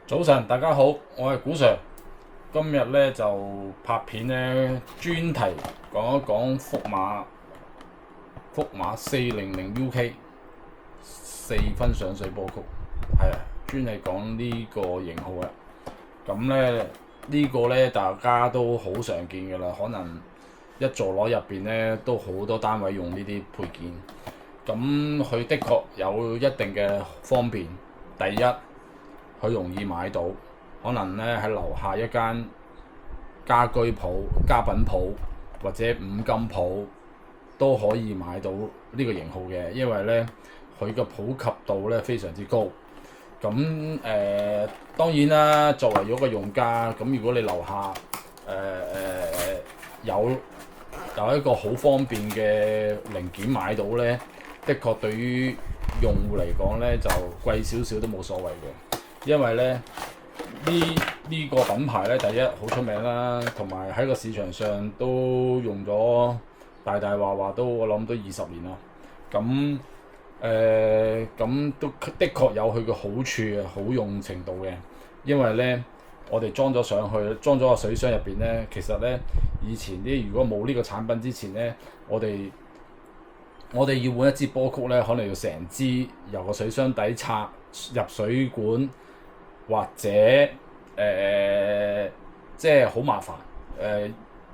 早晨，大家好，我係古 Sir。今日咧就拍片咧，專題講一講福馬400UK 4分上水波曲，係啊，專係講呢個型號啊。咁咧呢個咧大家都好常見㗎啦，可能一座樓入邊咧都好多單位用呢啲配件。咁佢的確有一定嘅方便。第一，佢容易買到，可能咧喺樓下一間家居鋪、家品鋪或者五金鋪都可以買到呢個型號嘅，因為咧佢嘅普及度咧非常之高。咁當然啦，作為咗個用家，咁如果你樓下有一個好方便嘅零件買到咧，的確對於用戶嚟講咧就貴少少都冇所謂嘅。因為咧呢個品牌咧，第一好出名啦，同埋喺個市場上都用咗大話都我諗都20年啦。咁都的確有佢嘅好處啊，好用程度嘅。因為咧我哋裝咗上去，裝咗個水箱入邊咧，其實咧以前如果冇呢個產品之前咧，我哋要換一支波曲咧，可能要成支由個水箱底拆入水管。或者即係好麻煩，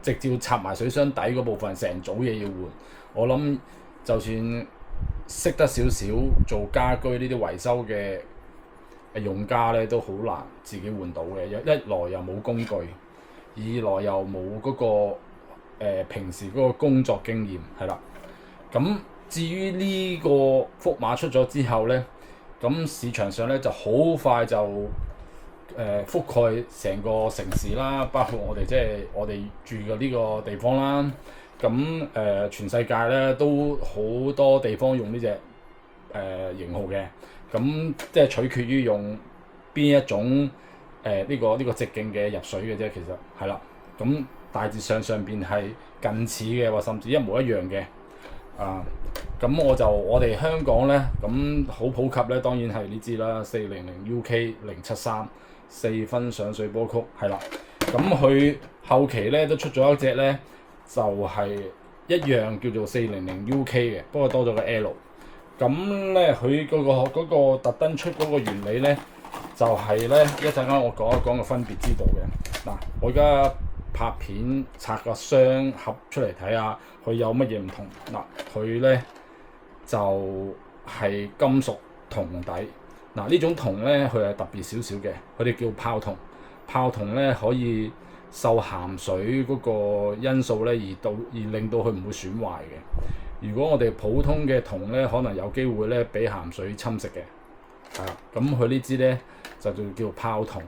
直接插埋水箱底嗰部分，成組嘢要換。我諗就算識得少少做家居呢啲維修嘅用家咧，都好難自己換到嘅。一來又冇工具，二來又冇嗰個平時嗰個工作經驗，係啦。咁至於呢個福馬出咗之後咧，咁市場上咧就好快就覆蓋成個城市啦，包括我哋我哋住嘅呢個地方啦。咁全世界咧都好多地方用呢隻型號嘅。咁即係取決於用邊一種呢個直徑嘅入水嘅啫，其實係啦。咁大致上邊係近似嘅，或甚至一模一樣嘅。咁我哋香港咧，咁好普及咧，當然係呢支啦，400UK 073 4分上水波曲，係啦。咁佢後期咧都出咗一隻咧，就係一樣叫做400UK 嘅，不過多咗個 L。咁咧佢嗰個特登出嗰個原理咧，就係咧一陣間我講一講個分別之道嘅。嗱，我而家拍片拆個箱盒出嚟睇下，佢有乜嘢唔同。嗱，佢咧就係金屬銅底。嗱，呢種銅咧佢係特別少少嘅，佢哋叫泡銅。泡銅咧可以受鹹水嗰個因素咧而令到佢唔會損壞嘅。如果我哋普通嘅銅咧，可能有機會咧俾鹹水侵蝕嘅。係啦，咁佢呢支咧就叫泡銅。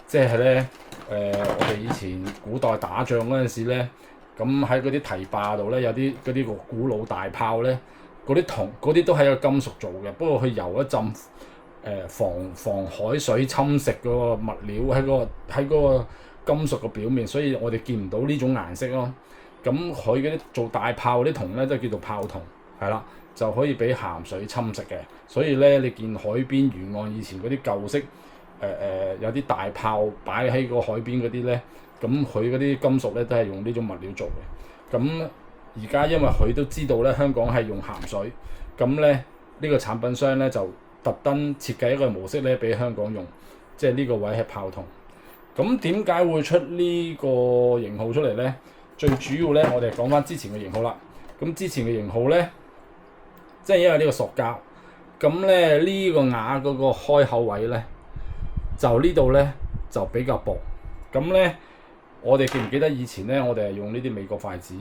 即係咧，我哋以前古代打仗嗰陣時咧，咁喺嗰啲堤壩度咧，有啲嗰啲個古老大炮咧，嗰啲銅嗰啲都係個金屬做嘅，不過佢油一浸防海水侵蝕嗰個物料喺嗰個金屬嘅表面，所以我哋見唔到呢種顏色咯。咁佢嗰啲做大炮嗰啲銅咧，都叫做泡銅，係啦，就可以俾鹹水侵蝕嘅。所以咧，你見海邊沿岸以前嗰啲舊式有啲大炮擺喺個海邊嗰啲咧，咁佢嗰啲金屬咧都係用呢種物料做嘅。咁而家因為佢都知道咧香港係用鹹水，咁咧呢個產品商咧就特登設計一個模式咧俾香港用，即係呢個位係泡銅。咁點解會出呢個型號出嚟咧？最主要咧，我哋講翻之前嘅型號啦。咁之前嘅型號咧，即係因為呢個塑膠，咁咧呢個瓦嗰個開口位咧，就呢度咧就比較薄。咁咧，我哋記唔記得以前咧，我哋係用呢啲美國筷子，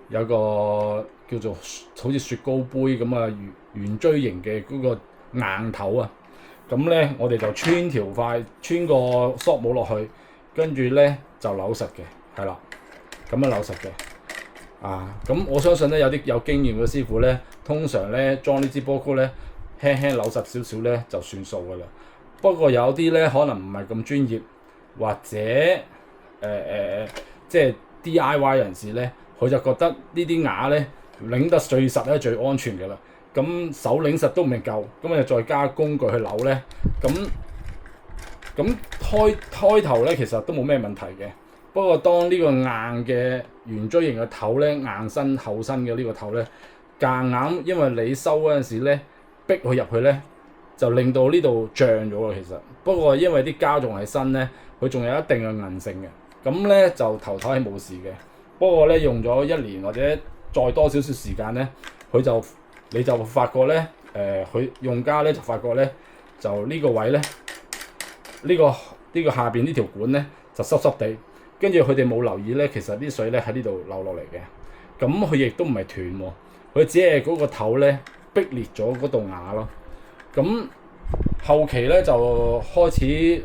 有個叫做好似雪糕杯咁啊圓錐形嘅嗰個硬頭啊。咁咧，我哋就穿個塑帽落去，跟住咧就扭實嘅，係啦，咁樣扭實嘅。咁我相信咧有啲有經驗嘅師傅咧，通常咧裝呢支波曲咧，輕輕扭實少少咧就算數㗎啦。不過有啲咧可能唔係咁專業，或者即係 DIY 人士咧，佢就覺得呢啲瓦咧擰得最實咧最安全㗎啦。咁手擰實都唔夠，咁啊再加工具去扭咧，咁咁開頭咧其實都冇咩問題嘅，不過當呢個硬嘅圓錐形嘅頭咧，硬身厚身嘅呢個頭咧，夾硬因為你收嗰陣時咧逼佢入去咧，就令到呢度脹咗啊！其實不過因為啲膠仲係新咧，佢仲有一定嘅韌性嘅，咁咧就頭頭係冇事嘅。不過咧用咗1年或者再多少少時間咧，你就發覺咧，佢用家咧就發覺咧，就呢個位咧，呢個下邊呢條管咧就濕濕地，跟住佢哋冇留意咧，其實啲水咧喺呢度流落嚟嘅。咁佢亦都唔係斷喎，佢只係嗰個頭咧逼裂咗嗰度瓦咯。咁後期咧就開始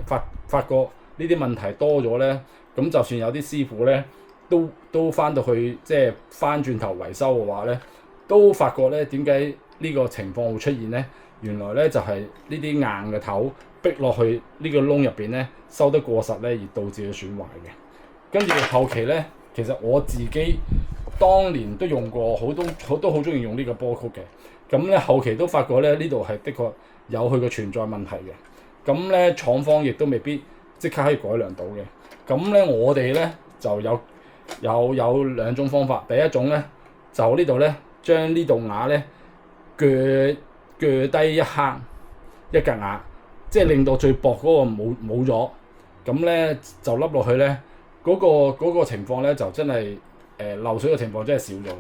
發覺呢啲問題多咗咧，咁就算有啲師傅咧都翻到去即係翻轉頭維修嘅話咧，都發覺咧點解呢個情況會出現咧？原來咧就係呢啲硬嘅頭逼落去呢個窿入邊咧，收得過實咧，而導致佢損壞嘅。跟住後期咧，其實我自己當年都用過，都好中意用呢個波曲嘅。咁咧後期都發覺咧呢度係的確有佢個存在問題嘅。咁咧廠方亦都未必即刻可以改良到嘅。咁咧我哋咧就有2種方法。第一種咧就呢度咧將呢度瓦咧鋸低一格瓦，即係令到最薄嗰個冇咗。咁咧就凹落去咧，嗰個情況咧就真係漏水嘅情況真係少咗嘅。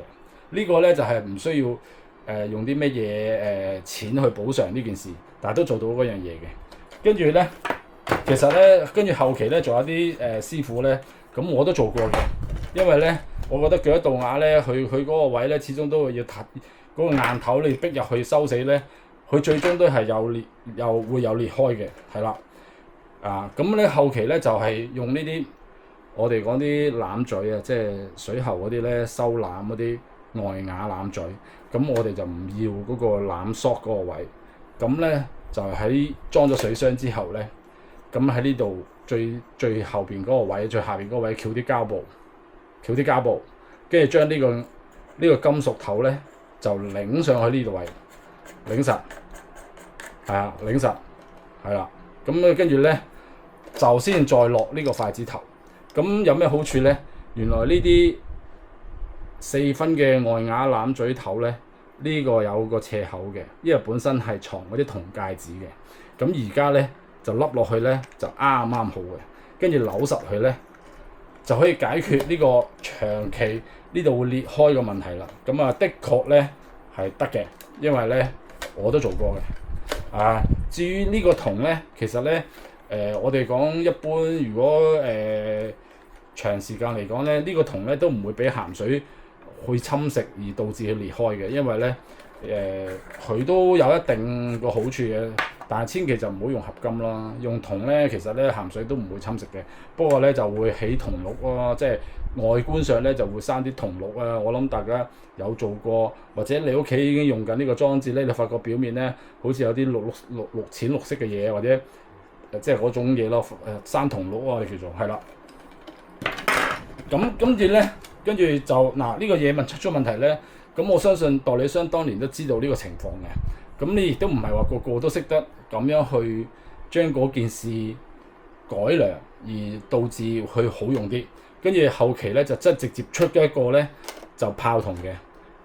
呢個咧就係唔需要用啲乜嘢錢去補償呢件事，但係都做到嗰樣嘢嘅。跟住咧，其實咧跟住後期咧仲有啲師傅咧，咁我都做過嘅。因為咧，我覺得鋸一道瓦咧，佢嗰個位咧，始終都會要嗰個硬頭你逼入去收死咧，佢最終都係又會有裂開嘅，係啦。咁咧後期咧就係用呢啲我哋講啲攬嘴啊，即係水喉嗰啲咧收攬嗰啲外瓦攬嘴，咁我哋就唔要嗰個攬索嗰個位，咁咧就喺裝咗水箱之後咧，咁喺呢度最後邊嗰個位，最下邊嗰個位翹啲膠布，跟住將呢個金屬頭咧就擰上去呢度位，擰實，擰實，係啦，咁跟住咧就先再落呢個筷子頭。咁有咩好處咧？原來呢啲4分嘅外瓦攬嘴頭咧，呢個有個斜口嘅，因為本身係藏嗰啲銅戒指嘅。咁而家咧就凹落去咧就啱好嘅，跟住扭實佢咧就可以解決呢個長期呢度會裂開嘅問題啦。咁啊，的確咧係得嘅，因為咧我都做過嘅。至於呢個銅咧，其實咧我哋講一般，如果長時間嚟講咧，呢個銅咧都唔會俾鹹水去侵蝕而導致佢裂開嘅，因為咧佢都有一定個好處嘅，但係千祈就唔好用合金啦。用銅咧，其實咧鹹水都唔會侵蝕嘅，不過咧就會起銅綠咯，即係外觀上咧就會生啲銅綠啊。我諗大家有做過，或者你屋企已經用緊呢個裝置咧，你發覺表面咧好似有啲淺綠色嘅嘢，或者即係嗰種嘢咯，生銅綠啊，我哋叫做係啦。咁跟住咧，跟住就呢個嘢出咗問題咧，咁我相信代理商當年都知道呢個情況嘅。咁你亦都唔係話個個都識得咁樣去將嗰件事改良，而導致佢好用啲。跟住後期咧就真係直接出咗一個咧就炮銅嘅，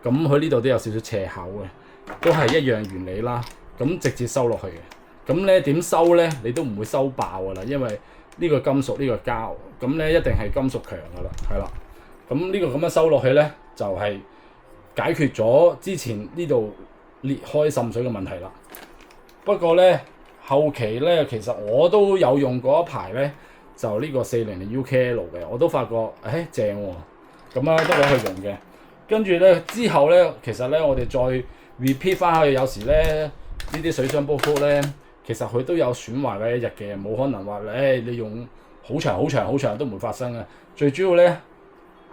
咁佢呢度都有少少斜口嘅，都係一樣原理啦。咁直接收落去嘅，咁咧點收咧？你都唔會收爆噶啦，因為呢個金屬呢個膠，咁咧一定係金屬強噶啦，係啦。咁呢個咁樣收落去咧，就係解決咗之前呢度裂開滲水嘅問題啦。不過咧後期咧，其實我都有用過一排咧，就呢個400 UKL 嘅，我都發覺正喎，咁啊都攞去用嘅。跟住咧之後咧，其實咧我哋再 repeat 翻去，有時咧呢啲水箱煲煲咧，其實佢都有損壞嘅一日嘅，冇可能話你用好長都唔會發生嘅。最主要咧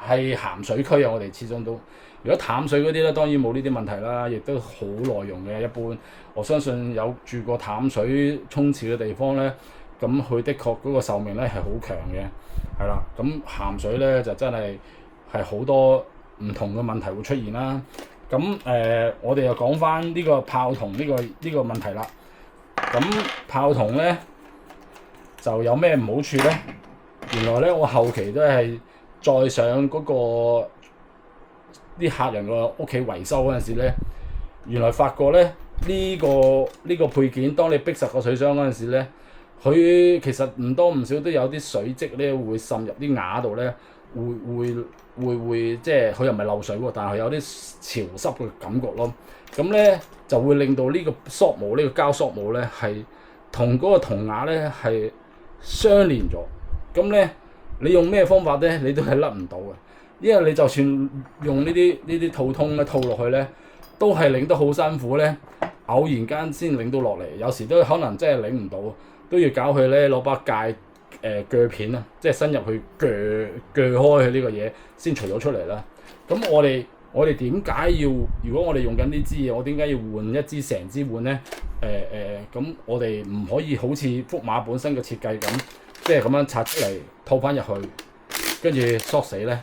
係鹹水區啊，我哋始終都。如果淡水嗰啲咧，當然冇呢啲問題啦，亦都好耐用嘅。一般我相信有住過淡水沖廁嘅地方咧，咁佢的確嗰個壽命咧係好強嘅，係啦。咁鹹水咧就真係好多唔同嘅問題會出現啦。咁我哋又講翻呢個炮銅呢個問題啦。咁炮銅咧就有咩唔好處咧？原來咧我後期都係再上嗰個啲客人個屋企維修嗰陣時咧，原來發覺咧呢個配件，當你逼實個水箱嗰陣時咧，佢其實唔多唔少都有啲水漬咧會滲入啲瓦度咧，會即係佢又唔係漏水喎，但係有啲潮濕嘅感覺咯。咁咧就會令到呢個塑模呢個膠塑模咧係同嗰個銅瓦咧係相連咗。咁咧你用咩方法咧，你都係甩唔到嘅，因為你就算用呢啲套通咧套落去咧，都係擰得好辛苦咧，偶然間先擰到落嚟，有時都可能真係擰唔到，都要搞佢咧攞把鋸鋸片啊，即係伸入去鋸開佢呢個嘢先除咗出嚟啦。咁我哋點解要？如果我哋用緊呢支嘢，我點解要換一支成支換咧？咁我哋唔可以好似福馬本身嘅設計咁，即係咁樣拆出嚟套翻入去，跟住縮死咧。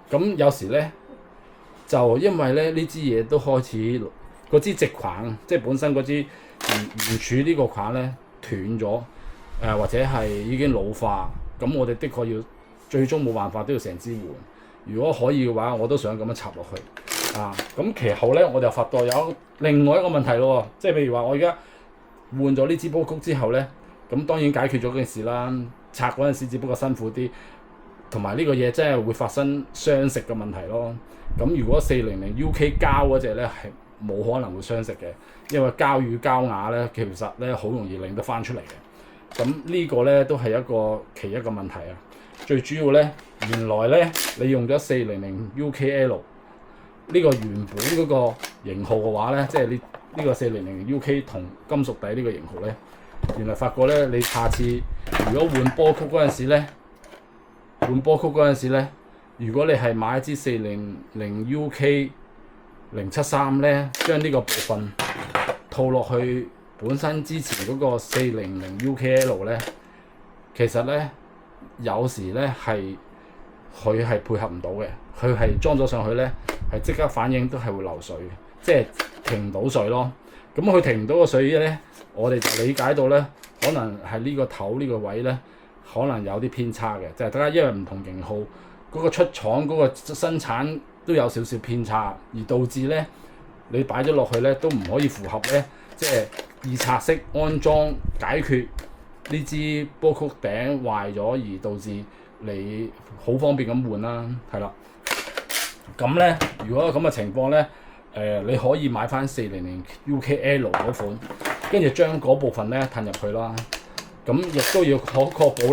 咁有時咧就因為咧呢支嘢都開始嗰支直框，即係本身嗰支圓柱呢個框咧斷咗，或者係已經老化，咁我哋的確要最終冇辦法都要成支換。如果可以嘅話，我都想咁樣插落去啊。咁其後咧，我就發覺有另外一個問題咯，即係譬如話我而家換咗呢支波曲之後咧，咁當然解決咗件事啦。拆嗰陣時只不過辛苦啲，同埋呢個嘢真係會發生相食嘅問題咯。咁如果400 UK 膠嗰隻咧係冇可能會相食嘅，因為膠與膠瓦咧其實咧好容易擰得翻出嚟嘅。咁呢個咧都係一個其一個問題啊。最主要咧，原來咧你用咗400 UKL 呢個原本嗰個型號嘅話咧，即係呢個400 UK 同金屬底呢個型號咧，原來發覺咧你下次如果換波曲嗰陣時咧，如果你係買一支400 UK 073咧，將呢個部分套落去本身之前嗰個400 UKL 咧，其實咧有時咧佢係配合唔到嘅，佢係裝咗上去咧係即刻反應都係會漏水嘅，即係停唔到水咯。咁佢停唔到個水咧，我哋就理解到咧，可能係呢個頭呢個位咧，可能有啲偏差嘅，就係大家因為唔同型號嗰個出廠嗰個生產都有少少偏差，而導致咧你擺咗落去咧都唔可以符合咧，即係易拆式安裝解決呢支波曲頂壞咗而導致你好方便咁換啦，係啦。咁咧，如果咁嘅情況咧，你可以買翻400 UKL 嗰款，跟住將嗰部分咧褪入去啦。咁亦都要好確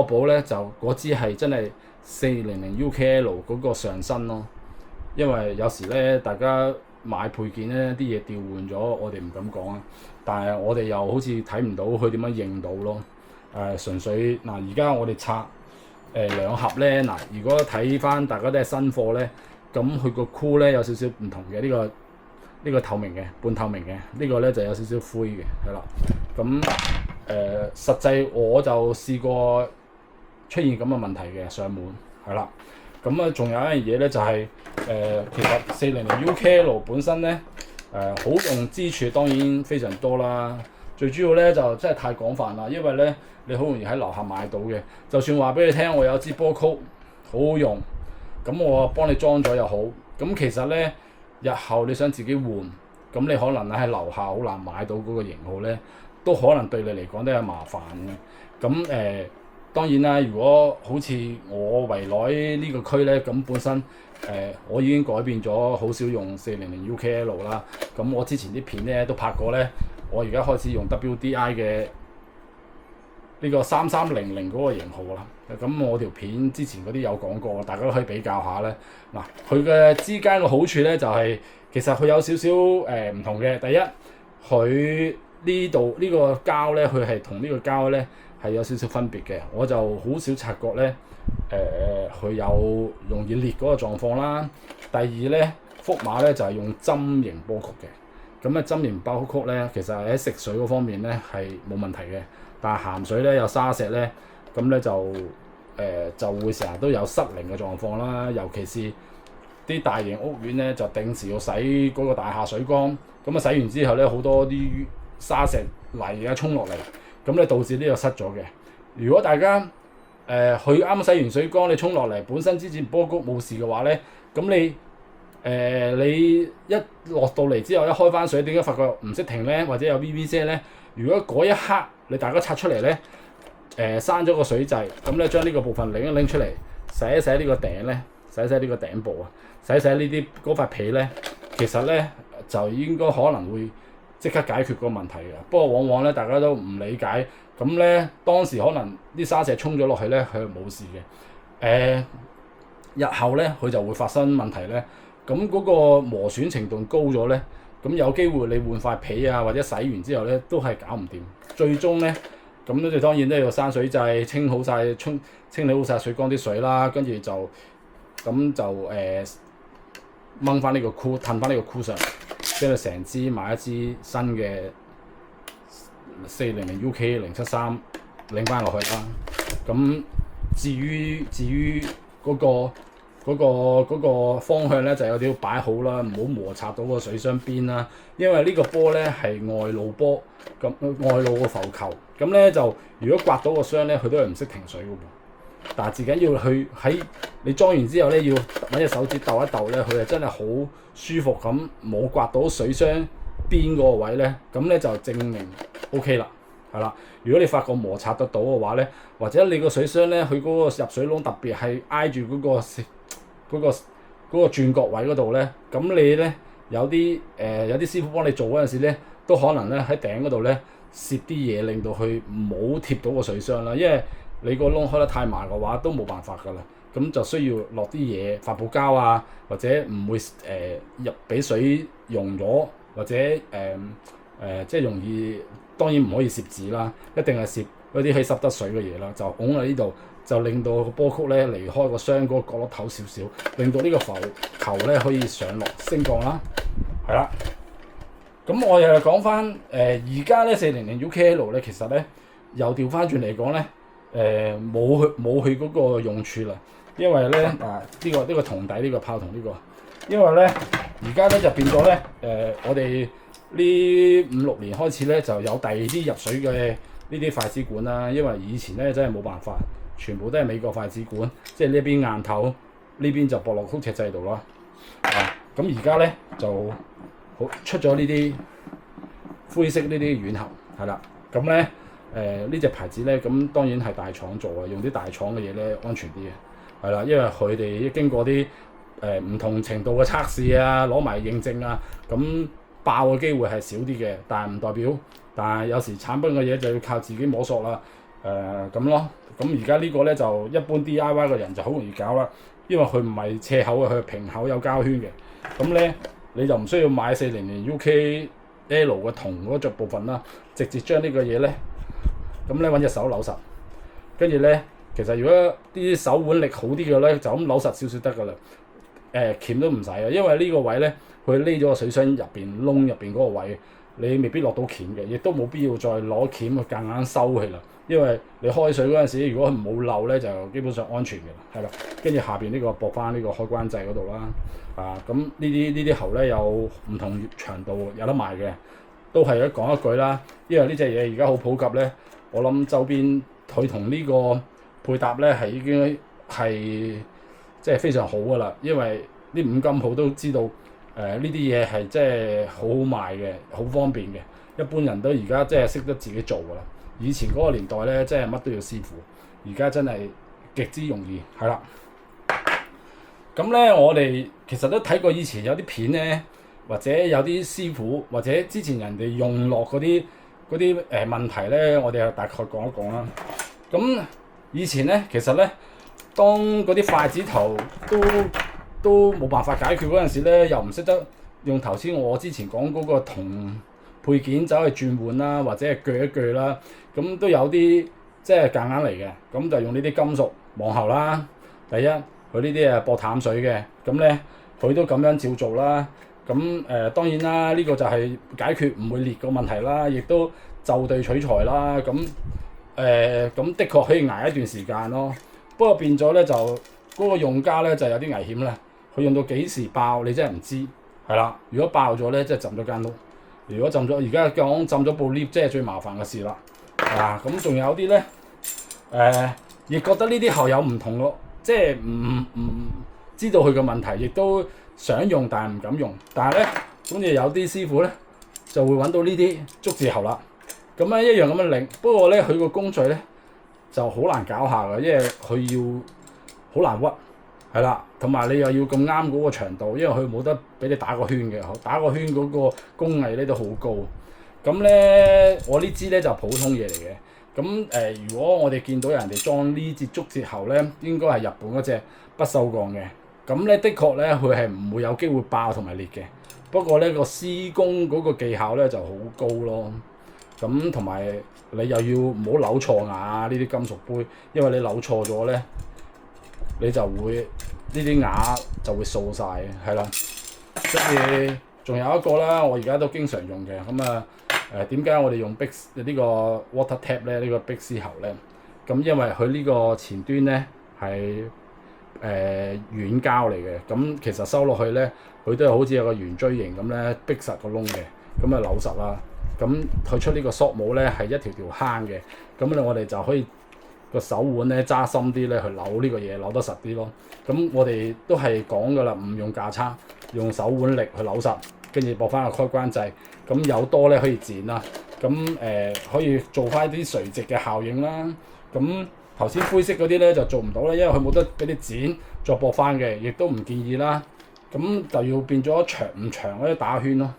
保咧就嗰支係真係400 UKL 嗰個上身咯。因為有時咧大家買配件咧啲嘢調換咗，我哋唔敢講啊。但係我哋又好似睇唔到佢點樣認到咯。純粹嗱，而家我哋拆兩盒咧，嗱，如果睇翻大家都係新貨咧，咁佢個箍咧有少少唔同嘅，呢個透明嘅半透明嘅，呢個咧就有少少灰嘅，係啦。咁實際我就試過出現咁嘅問題嘅上門，係啦。咁啊，仲有一樣嘢咧就係其實400 UKL 本身咧好用之處當然非常多啦。最主要咧就真係太廣泛啦，因為咧你好容易喺樓下買到嘅。就算話俾你聽，我有支波曲好好用，咁我幫你裝咗又好。咁其實咧日後你想自己換，咁你可能喺樓下好難買到嗰個型號咧，都可能對你嚟講都係麻煩嘅。咁當然啦，如果好似我圍內呢個區咧，咁本身我已經改變咗，好少用400 UKL 啦。咁我之前啲片咧都拍過咧，我而家開始用 WDI 嘅呢個3300嗰個型號啦。咁我條片之前嗰啲有講過，大家都可以比較下咧。嗱，佢嘅之間嘅好處咧就係、其實佢有少少唔同嘅。第一，佢呢度呢個膠咧，佢係同呢個膠咧係有少少分別嘅。我就好少察覺咧，佢有容易裂嗰個狀況啦。第二咧，福馬咧就係用針型波曲嘅。咁啊，針型波曲咧，其實喺食水嗰方面咧係冇問題嘅。但係鹹水咧有沙石咧，咁咧就會成日都有失靈嘅狀況啦。尤其是啲大型屋苑咧，就定時要洗嗰個大廈水缸。咁啊洗完之後咧，好多啲沙石泥啊沖落嚟，咁咧導致呢個塞咗嘅。如果大家佢啱洗完水缸，你沖落嚟本身之前波谷冇事嘅話咧，咁你一落到嚟之後一開翻水，點解發覺唔識停咧，或者有 VV 聲咧？如果嗰一刻你大家拆出嚟咧，閂咗個水掣，咁咧將呢個部分拎出嚟，洗一洗呢個頂咧，洗一洗呢個頂部啊，洗一洗呢啲嗰塊皮咧，其實咧就應該可能會即刻解決個問題嘅。不過往往咧大家都唔理解，咁咧當時可能啲沙石沖咗落去咧，佢冇事嘅。日後咧佢就會發生問題咧，咁嗰個磨損程度高咗咧，咁有機會你換塊皮啊，或者洗完之後咧都係搞唔掂，最終咧咁你當然都要閂水掣，清理好晒水缸啲水啦，跟住就掹翻呢個箍，褪翻呢個箍上，跟住成支買一支新嘅400 UK 073拎翻落去啦。咁至於嗰個方向咧，就有啲要擺好啦，唔好摩擦到個水箱邊啦。因為呢個波咧係外露波，咁外露個浮球，咁咧就如果刮到個箱咧，佢都係唔識停水嘅喎。但係至緊要去喺你裝完之後咧，要揾隻手指鬥一鬥咧，佢係真係好舒服咁，冇刮到水箱邊嗰個位咧，咁咧就證明 OK 啦，係啦。如果你發覺摩擦得到嘅話咧，或者你個水箱咧，佢嗰個入水窿特別係挨住嗰個轉角位嗰度咧，咁你咧有啲師傅幫你做嗰陣時咧，都可能咧喺頂嗰度咧攝啲嘢，令到佢唔好貼到個水箱啦，因為你個窿開得太埋嘅話，都冇辦法㗎啦。咁就需要落啲嘢，發泡膠啊，或者唔會入俾水溶咗，或者即係容易，當然唔可以攝紙啦，一定係攝嗰啲可以濕得水嘅嘢啦。就拱喺呢度，就令到個波曲咧離開個箱嗰個角落頭少少，令到呢個浮球咧可以上落升降啦。係啦，咁我又講翻而家咧400 UKL 咧，其實咧又調翻轉嚟講咧。冇佢嗰個用處啦，因為咧呢個銅底呢個炮筒呢個，因為咧而家咧就變咗咧我哋呢5、6年開始咧就有第二啲入水嘅呢啲筷子管啦，因為以前咧真係冇辦法，全部都係美國筷子管，即係呢邊硬頭，呢邊就駁落曲尺制度啦。咁而家咧就好出咗呢啲灰色呢啲軟喉，係啦，咁咧。呢隻牌子咧，咁當然係大廠做啊，用啲大廠嘅嘢咧安全啲嘅，係啦，因為佢哋經過啲唔同程度嘅測試啊，攞埋認證啊，咁爆嘅機會係少啲嘅，但係唔代表，但係有時產品嘅嘢就要靠自己摸索啦，咁咯，咁而家呢個咧就一般 DIY 嘅人就好容易搞啦，因為佢唔係斜口嘅，佢係平口有膠圈嘅，咁咧你就唔需要買400 UKL 嘅銅嗰隻部分啦，直接將呢個嘢咧。咁咧揾隻手扭實，跟住咧，其實如果啲手腕力好啲嘅咧，就咁扭實少少得噶啦。鉗都唔使啊，因為呢個位咧，佢匿咗個水箱入邊窿入邊嗰個位，你未必落到鉗嘅，亦都冇必要再攞鉗去夾硬收佢啦。因為你開水嗰陣時，如果佢冇漏咧，就基本上安全嘅啦，係啦。跟住下邊呢個駁翻呢個開關掣嗰度啦，咁呢啲喉咧有唔同長度有得賣嘅，都係講一句啦。因為呢隻嘢而家好普及咧。我諗周邊佢同呢個配搭咧係已經係即係非常好噶啦，因為啲五金鋪都知道呢啲嘢係即係好好賣嘅，好方便嘅。一般人都而家即係識得自己做噶啦。以前嗰個年代咧，即係乜都要師傅，而家真係極之容易，係啦。咁咧，我哋其實都睇過以前有啲片咧，或者有啲師傅，或者之前人哋用落嗰啲問題咧，我哋又大概講一講啦。咁以前咧，其實咧，當嗰啲筷子頭都冇辦法解決嗰陣時咧，又唔識得用頭先我之前講嗰個銅配件走去轉換啦，或者係鋸一鋸啦，咁都有啲即係夾硬嚟嘅。咁就用呢啲金屬網喉啦。第一，佢呢啲係駁淡水嘅，咁咧佢都咁樣照做啦。咁當然啦，呢個就係解決唔會裂個問題啦，亦都就地取材啦。咁的確可以捱一段時間咯。不過變咗咧就嗰個用家咧就有啲危險啦。佢用到幾時爆你真係唔知，係啦。如果爆咗咧，即係浸咗間屋。如果浸咗，而家講浸咗部 lift，即係最麻煩嘅事啦。咁仲有啲咧亦覺得呢啲喉有唔同咯，即係唔知道佢嘅問題，亦都想用但係唔敢用。但係咧，總之有啲師傅咧就會揾到呢啲竹字喉啦。咁咧一樣咁樣擰，不過咧佢個工序咧就好難搞下嘅，因為佢要好難屈，係啦，同埋你又要咁啱嗰個長度，因為佢冇得俾你打個圈嘅，打個圈嗰個工藝咧都好高。咁咧我呢支咧就普通嘢嚟嘅。咁如果我哋見到人哋裝呢支竹節喉咧，應該係日本嗰隻不鏽鋼嘅。咁咧的確咧佢係唔會有機會爆同埋裂嘅。不過咧個施工嗰個技巧咧就好高咯。咁同埋你又要唔好扭錯牙呢啲金屬杯，因為你扭錯咗咧，你就會呢啲牙就會掃晒嘅，係啦。跟住仲有一個啦，我而家都經常用嘅。咁點解我哋用呢個 water tap 咧？呢個碧絲喉咧，咁因為佢呢個前端咧係軟膠嚟嘅，咁其實收落去咧，佢都係好似有個圓錐形咁咧，逼實個窿嘅，咁啊扭實啦。咁佢出呢個索帽咧係一條條坑嘅，咁咧我哋就可以個手腕咧揸深啲咧去扭呢個嘢，扭得實啲咯。咁我哋都係講噶啦，唔用架撐，用手腕力去扭實，跟住駁翻個開關掣。咁有多咧可以剪啦，咁可以做翻啲垂直嘅效應啦。咁頭先灰色嗰啲咧就做唔到啦，因為佢冇得俾你剪再駁翻嘅，亦都唔建議啦。咁就要變咗長唔長嗰啲打圈咯。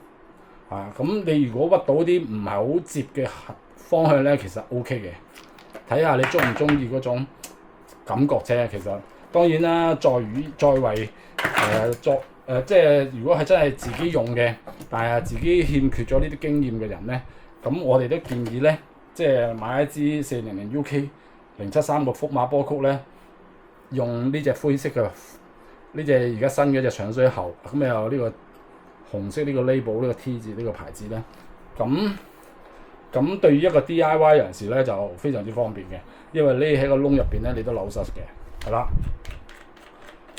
咁你如果屈到啲唔係好接嘅方向咧，其實 OK 嘅。睇下你中唔中意嗰種感覺啫。其實當然啦，在為即係如果係真係自己用嘅，但係自己欠缺咗呢啲經驗嘅人咧，咁我哋都建議咧，即係買一支400 UK 073個福馬波曲咧，用呢隻灰色嘅呢隻而家新嘅隻長水喉，咁有呢個紅色呢個 label 呢個 T 字呢個牌子咧，咁對於一個 DIY 人士咧就非常之方便嘅，因為匿喺個窿入邊咧你都扭實嘅，係啦。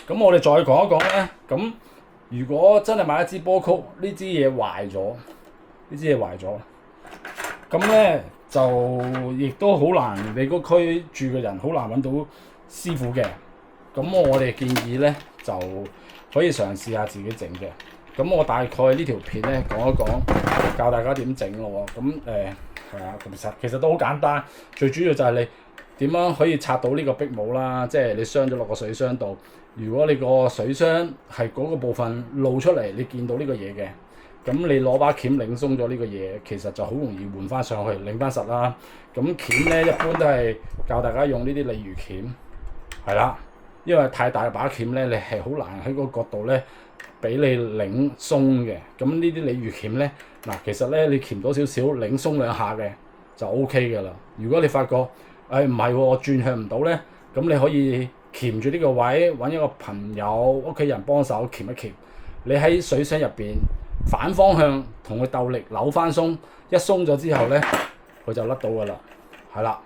咁我哋再講一講咧，咁如果真係買一支波曲，呢支嘢壞咗，咁咧就亦都好難，你嗰區住嘅人好難揾到師傅嘅。咁我哋建議咧就可以嘗試下自己整嘅。咁我大概呢條片咧講一講，教大家點整咯喎。咁係啊，其實都好簡單，最主要就係你點樣可以拆到呢個壁帽啦，即係你鑲咗落個水箱度。如果你個水箱係嗰個部分露出嚟，你見到呢個嘢嘅，咁你攞把鉗擰鬆咗呢個嘢，其實就好容易換翻上去，擰翻實啦。咁鉗咧一般都係教大家用呢啲鯉魚鉗，係啦，因為太大把鉗咧，你係好難喺個角度咧俾你擰鬆嘅。咁呢啲鯉魚鉗咧，嗱其實咧你鉗到少少，擰鬆兩下嘅就 OK 嘅啦。如果你發覺唔係喎，我轉向唔到咧，咁你可以鉗住呢個位，揾一個朋友、屋企人幫手鉗一鉗。你喺水箱入邊反方向同佢鬥力扭翻鬆，一鬆咗之後咧，佢就甩到噶啦，係啦，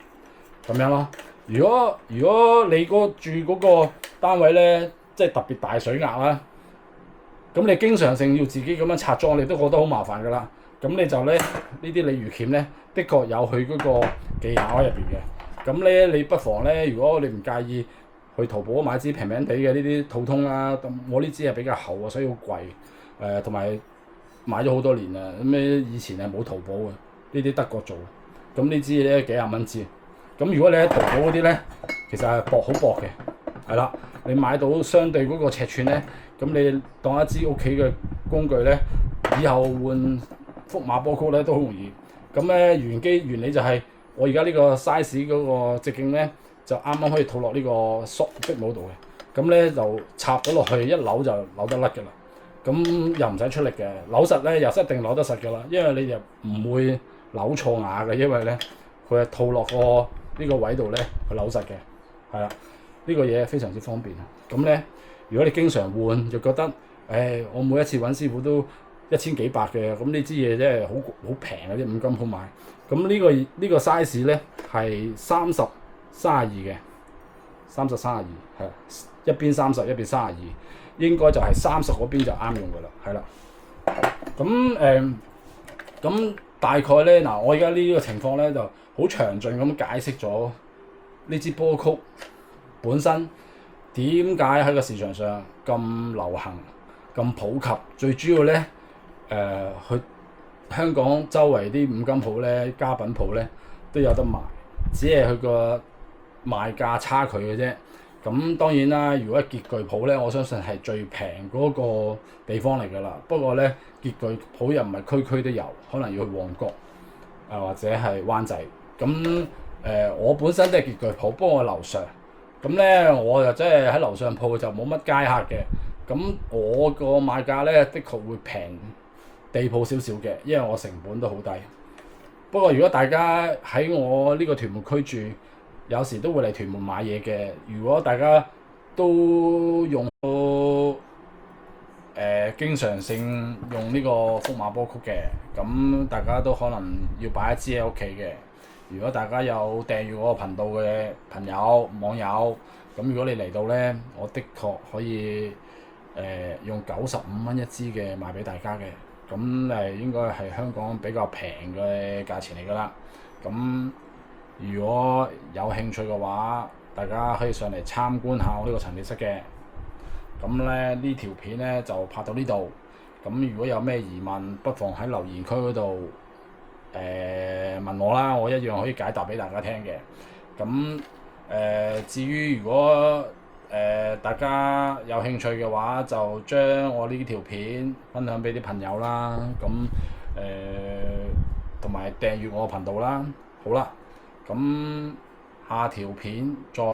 咁樣咯。如果你住嗰個單位咧，即係特別大水壓啦，咁你經常性要自己咁樣拆裝，你都覺得好麻煩噶啦。咁你就咧呢啲鯉魚鉗咧，的確有佢嗰個技巧喺入邊嘅。咁咧你不妨咧，如果你唔介意，去淘寶買支平平地嘅呢啲套通啦。我呢支係比較厚啊，所以好貴。同埋買咗好多年啦。咁以前係冇淘寶嘅，呢啲德國做。咁呢支咧幾廿蚊支。咁如果你喺淘寶嗰啲咧，其實係好薄嘅，係啦。你買到相對嗰個尺寸咧，咁你當一支屋企嘅工具咧，以後換福馬波曲咧都好容易。咁咧原理就係我而家呢個 size 嗰個直徑咧，就啱啱可以套落呢個塑壁帽度嘅。咁咧就插咗落去，一扭就扭得甩嘅啦。咁又唔使出力嘅，扭實咧又一定扭得實嘅啦。因為你就唔會扭錯牙嘅，因為咧佢係套落呢個位度咧，佢扭實嘅，係啦。呢個嘢非常之方便。咁咧，如果你經常換，就覺得我每一次揾師傅都1000幾百嘅，咁呢支嘢真係好平嘅啫，5金鋪買。咁呢個 size 咧係30-32嘅，30-32係一邊30一邊32，應該就係30嗰邊就啱用噶啦，係啦。咁大概咧嗱，我而家呢個情況咧就好詳盡咁解釋咗呢支波曲本身點解喺個市場上咁流行、咁普及。最主要咧去香港周圍啲五金鋪咧、家品鋪咧都有得賣，只係佢個賣價差距嘅啫。咁當然啦，如果係潔具鋪咧，我相信係最平嗰個地方嚟㗎啦。不過咧，潔具鋪又唔係區區都有，可能要去旺角或者係灣仔。咁我本身都係潔具鋪，不過我樓上。咁咧我就真係喺樓上鋪就冇乜街客嘅。咁我個賣價咧，的確會平地鋪少少嘅，因為我成本都好低。不過如果大家喺我呢個屯門區住，有時都會嚟屯門買嘢嘅。如果大家都用到經常性用呢個福馬波曲嘅，咁大家都可能要擺一支喺屋企嘅。如果大家有訂閱我個頻道嘅朋友、網友，咁如果你嚟到咧，我的確可以用95蚊一支嘅賣俾大家嘅。咁應該係香港比較平嘅價錢嚟㗎啦。咁如果有興趣嘅話，大家可以上嚟參觀下我呢個陳列室嘅。咁咧呢條片咧就拍到呢度。咁如果有咩疑問，不妨喺留言區嗰度問我啦，我一樣可以解答俾大家聽嘅。咁至於如果大家有興趣嘅話，就將我呢條片分享俾啲朋友啦。咁同埋訂閱我個頻道啦。好啦。咁下條片再。